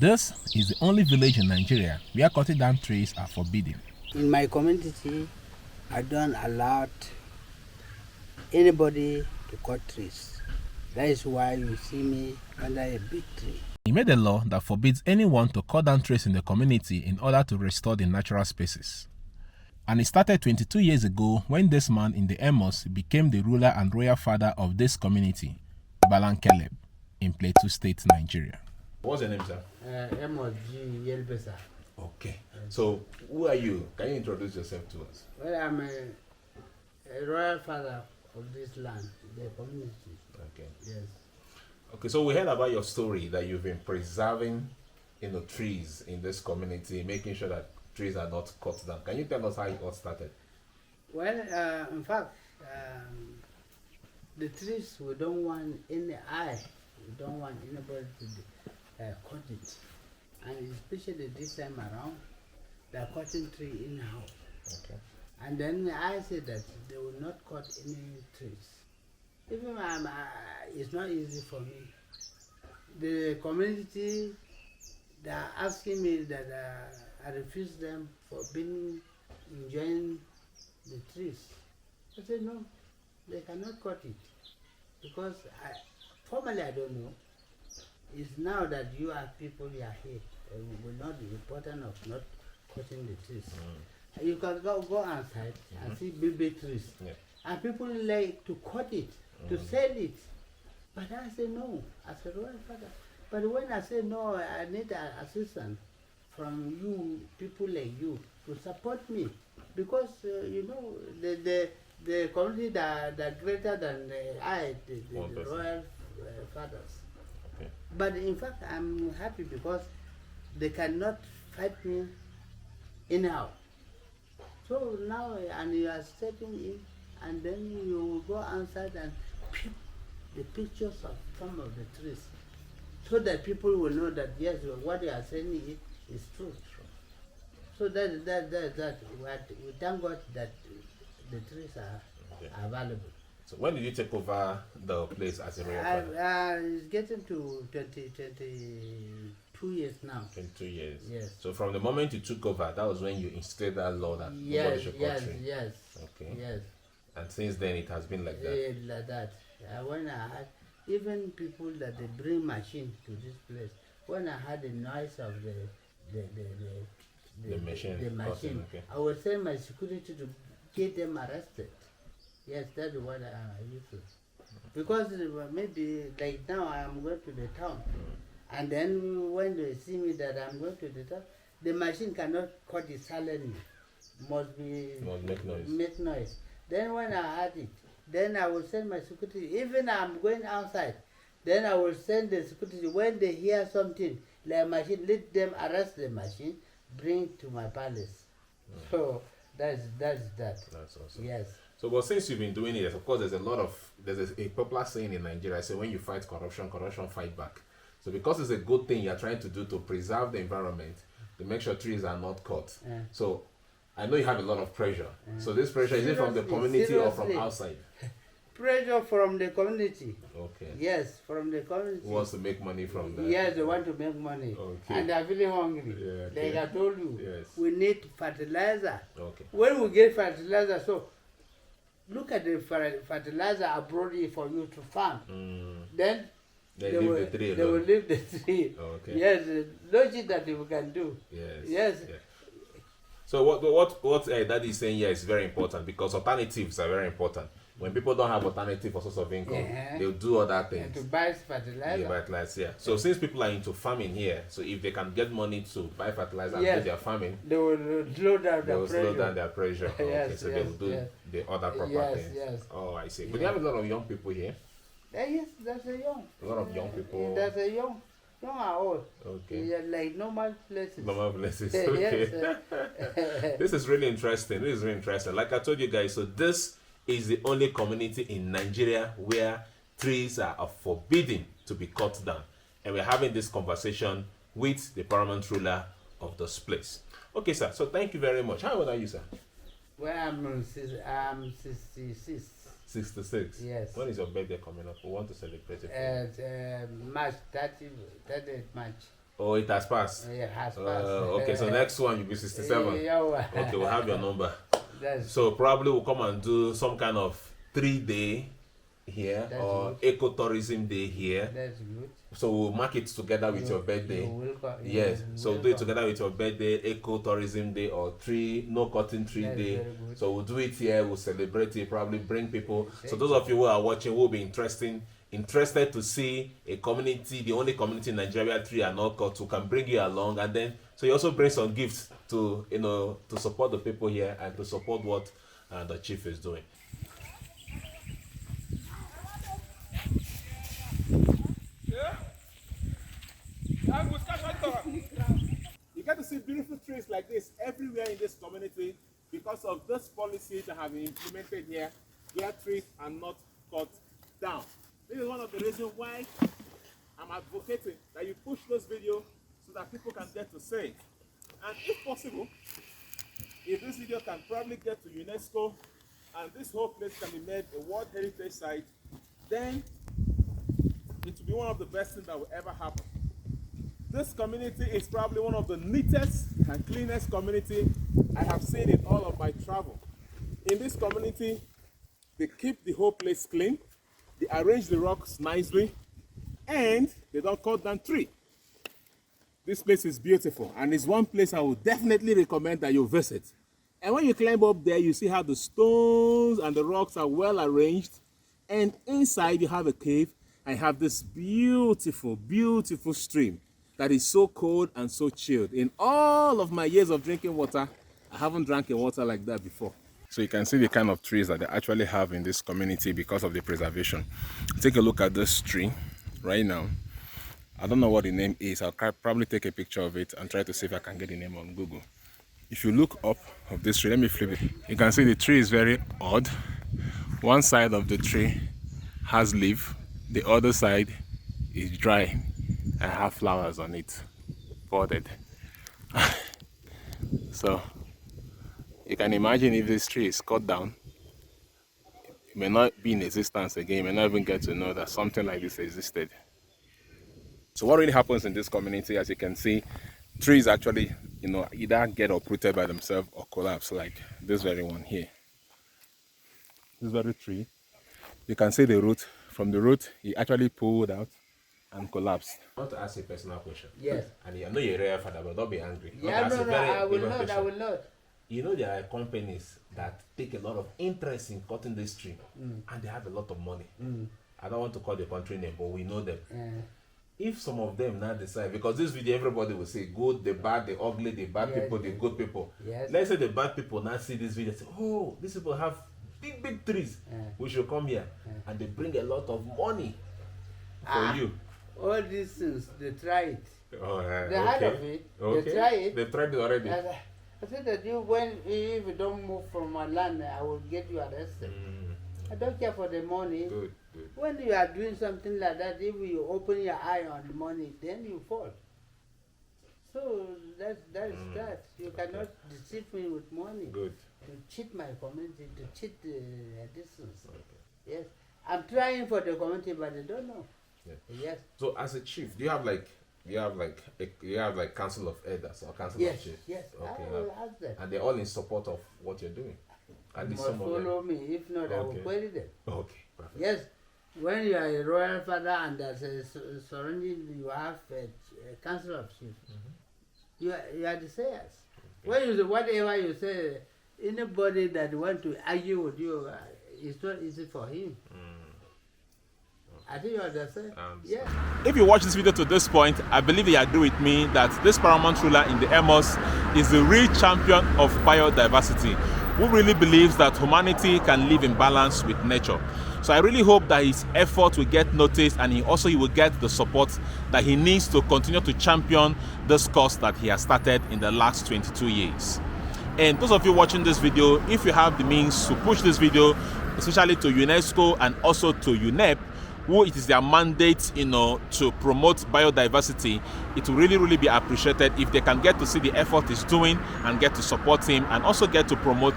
This is the only village in Nigeria where cutting down trees are forbidden. In my community, I don't allow anybody to cut trees. That is why you see me under a big tree. He made a law that forbids anyone to cut down trees in the community in order to restore the natural spaces. And it started 22 years ago when this man, Nde Amos, became the ruler and royal father of this community, Ballang Kalep, in Plateau State, Nigeria. What's your name, sir? Amos G. Yelbesa. Okay. So, who are you? Can you introduce yourself to us? Well, I'm a royal father of this land, the community. Okay. Yes. Okay, so we heard about your story that you've been preserving, trees in this community, making sure that trees are not cut down. Can you tell us how it all started? Well, in fact, the trees, we don't want any we don't want anybody to cut it. And especially this time around, they're cutting tree in-house. Okay. And then I said that they will not cut any trees. Even it's not easy for me. The community, they are asking me that I refuse them for enjoying the trees. I said no, they cannot cut it. Because formerly I don't know. It's now that you are people you are here. It will not be important of not cutting the trees. You can go outside and see big trees. Yeah. And people like to cut it, to sell it. But I say no, as a royal father. But when I say no, I need assistance from you, people like you, to support me. Because, the community that greater than the royal fathers. Okay. But in fact, I'm happy because they cannot fight me anyhow. So now, and you are stepping in, and then you go outside and pick the pictures of some of the trees, so that people will know that yes, what you are saying is true. So that we thank God that the trees are available. So when did you take over the place as a royal father? It's getting to 22 years now. 22 years. Yes. So from the moment you took over, that was when you instated that law that nobody should cut trees. Yes. Okay. Yes. And since then it has been like that. Like that. When I had even people that they bring machine to this place, when I had the noise of the machine, okay. I would send my security to get them arrested. Yes, that's what I used to. Because maybe like now I am going to the town, and then when they see me that I'm going to the town, the machine cannot cut it silently. Must make noise. Then when I had it, then I will send my security. Even I'm going outside, then I will send the security. When they hear something like machine, let them arrest the machine, bring to my palace. So that's that. That's awesome. Yes. So, but since you've been doing it, of course, there's a popular saying in Nigeria, say when you fight corruption, corruption fight back. So because it's a good thing you're trying to do to preserve the environment, to make sure trees are not cut. So I know you have a lot of pressure. So this pressure, is it from the community or from outside? Pressure from the community. Okay. Yes, from the community. Who wants to make money from that? Yes, they want to make money. Okay. And they're really hungry. Yeah, okay. Like I told you, Yes. we need fertilizer. Okay. When we get fertilizer, so look at the fertilizer abroad for you to farm. Then they will leave the tree. Okay. Yes, logic that you can do. Yes. Yes. Yeah. So what Daddy is saying here is very important, because alternatives are very important. When people don't have alternative for source of income, they'll do other things. And to buy fertilizer. Yeah, fertilizer. Yeah. So since people are into farming here, so if they can get money to buy fertilizer and do their farming, they will slow down their pressure. Okay, so they will do the other proper things. Yes. Oh, I see. But you have a lot of young people here. Yes, that's a young. A lot of young people. That's a young or old. Okay. Yeah, like normal places. Normal places. Okay. Yes. This is really interesting. Like I told you guys, so this is the only community in Nigeria where trees are forbidden to be cut down. And we're having this conversation with the paramount ruler of this place. Okay, sir. So thank you very much. How old are you, sir? Well, I'm 66. 66? Yes. When is your birthday coming up? We want to celebrate it. March 30th March. Oh, it has passed. Yeah, it has passed. Okay, so next one you'll be 67. Yeah. Okay, we'll have your number. That's, So probably we'll come and do some kind of 3-day here or ecotourism day here. that's good. So we'll mark it together with your birthday. Yes. So do it together with your birthday, ecotourism day or no cutting tree day. So we'll do it here. We'll celebrate it. Probably bring people. So those of you who are watching will be interested to see a community, the only community in Nigeria tree are not cut. Who can bring you along, and then so you also bring some gifts to to support the people here and to support what the chief is doing. You get to see beautiful trees like this everywhere in this community because of this policy that have been implemented here, where trees are not cut down. This is one of the reasons why I'm advocating that you push this video so that people can get to see it. And if possible, if this video can probably get to UNESCO and this whole place can be made a World Heritage Site, then it will be one of the best things that will ever happen. This community is probably one of the neatest and cleanest community I have seen in all of my travel. In this community, they keep the whole place clean, they arrange the rocks nicely, and they don't cut down tree. This place is beautiful, and it's one place I would definitely recommend that you visit. And when you climb up there, you see how the stones and the rocks are well arranged, and inside you have a cave and have this beautiful, beautiful stream that is so cold and so chilled. In all of my years of drinking water, I haven't drank a water like that before. So you can see the kind of trees that they actually have in this community because of the preservation. Take a look at this tree right now. I don't know what the name is. I'll probably take a picture of it and try to see if I can get the name on Google. If you look up of this tree, let me flip it. You can see the tree is very odd. One side of the tree has leaf, the other side is dry and have flowers on it, budded. So you can imagine if this tree is cut down, it may not be in existence again. You may not even get to know that something like this existed. So what really happens in this community, as you can see, trees actually, either get uprooted by themselves or collapse, like this very one here. This very tree, you can see the root. From the root, it actually pulled out and collapsed. I want to ask you a personal question. Yes. And I know you're a real father, but don't be angry. Yeah, no, I will not. You know, there are companies that take a lot of interest in cutting this tree, and they have a lot of money. I don't want to call the country name, but we know them. If some of them now decide, because this video everybody will say good, the bad, the ugly, the bad people, the good people. Yes. Let's say the bad people now see this video and say, oh, these people have big trees. We should come here. And they bring a lot of money for you. All these things, they try it. Oh, They heard of it. Okay. They try it. They've tried it already. And I said that if you don't move from my land, I will get you arrested. I don't care for the money. Good. When you are doing something like that, if you open your eye on the money, then you fall. So that is that. You cannot deceive me with money. Good. To cheat my community, to cheat the distance. Yes. I'm trying for the community, but they don't know. Yes. So as a chief, do you have like council of elders or council of chiefs? Yes. Okay. I will ask them. And they're all in support of what you're doing. At least some of them. Follow me. If not, I will query them. Okay. Perfect. Yes. When you are a royal father and there's a surrounding, you have a council of chiefs. You are the sayers. Okay. When you say whatever you say, anybody that want to argue with you, it's not easy for him. I think you understand. Yeah. If you watch this video to this point, I believe you agree with me that this paramount ruler Nde Amos is the real champion of biodiversity, who really believes that humanity can live in balance with nature. So I really hope that his effort will get noticed, and he will get the support that he needs to continue to champion this cause that he has started in the last 22 years. And those of you watching this video, if you have the means to push this video, especially to UNESCO and also to UNEP, who it is their mandate, to promote biodiversity, it will really be appreciated if they can get to see the effort he's doing and get to support him and also get to promote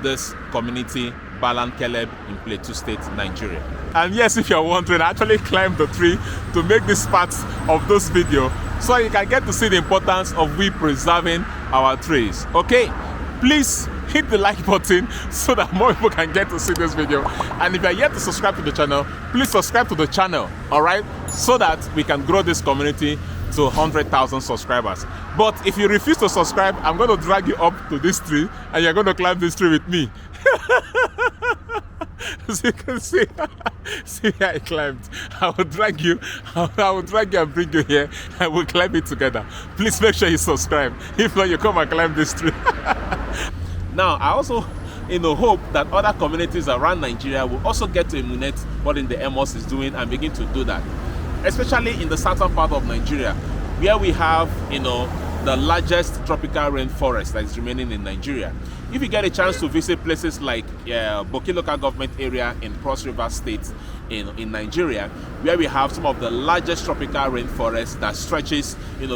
this community, Ballang Kalep in Plateau State, Nigeria. And yes, if you're wondering, I actually climbed the tree to make this part of this video so you can get to see the importance of we preserving our trees. Okay, please hit the like button so that more people can get to see this video. And if you're yet to subscribe to the channel, please subscribe to the channel, all right, so that we can grow this community to 100,000 subscribers. But if you refuse to subscribe, I'm going to drag you up to this tree and you're going to climb this tree with me. As you can see, see how I climbed. I will drag you and bring you here and we'll climb it together. Please make sure you subscribe. If not, you come and climb this tree. Now, I also hope that other communities around Nigeria will also get to emulate what Nde Amos is doing and begin to do that. Especially in the southern part of Nigeria, where we have, the largest tropical rainforest that is remaining in Nigeria. If you get a chance to visit places like Boki local government area in Cross River State in Nigeria, where we have some of the largest tropical rainforest that stretches,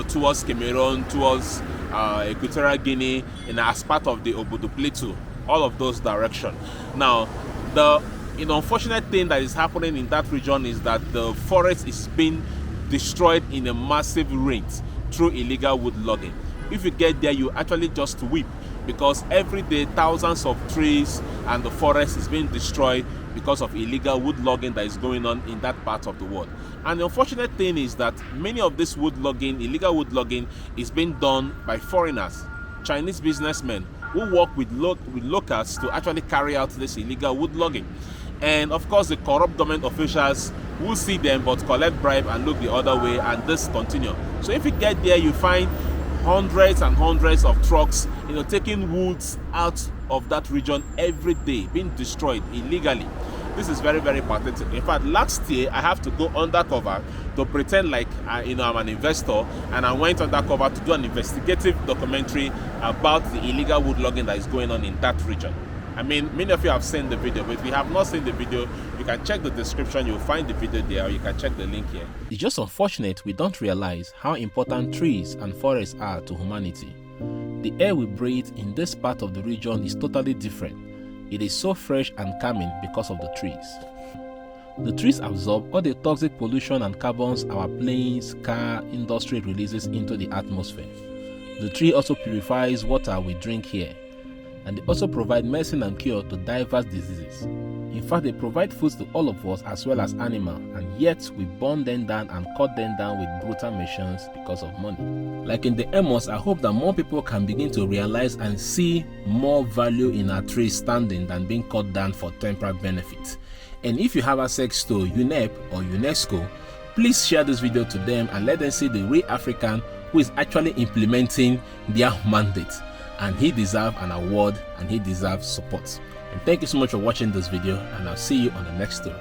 towards Cameroon, towards Equatorial Guinea, as part of the Obodo Plateau, all of those directions. Now, the unfortunate thing that is happening in that region is that the forest is being destroyed in a massive rate through illegal wood logging. If you get there, you actually just weep, because every day thousands of trees and the forest is being destroyed because of illegal wood logging that is going on in that part of the world. And the unfortunate thing is that many of this wood logging, illegal wood logging, is being done by foreigners, Chinese businessmen who work with locals to actually carry out this illegal wood logging. And of course, the corrupt government officials will see them but collect bribe and look the other way, and this continue. So if you get there, you find hundreds and hundreds of trucks, taking woods out of that region every day, being destroyed illegally. This is very, very pathetic. In fact, last year I have to go undercover to pretend like I'm an investor, and I went undercover to do an investigative documentary about the illegal wood logging that is going on in that region. I mean, many of you have seen the video, but if you have not seen the video, you can check the description, you'll find the video there, or you can check the link here. It's just unfortunate we don't realize how important trees and forests are to humanity. The air we breathe in this part of the region is totally different. It is so fresh and calming because of the trees. The trees absorb all the toxic pollution and carbons our planes, car, industry releases into the atmosphere. The tree also purifies water we drink here. And they also provide medicine and cure to diverse diseases. In fact, they provide food to all of us as well as animals, and yet we burn them down and cut them down with brutal machines because of money. Like in Nde Amos, I hope that more people can begin to realize and see more value in our trees standing than being cut down for temporary benefits. And if you have access to UNEP or UNESCO, please share this video to them and let them see the real African who is actually implementing their mandate. And he deserves an award and he deserves support. And thank you so much for watching this video, and I'll see you on the next story.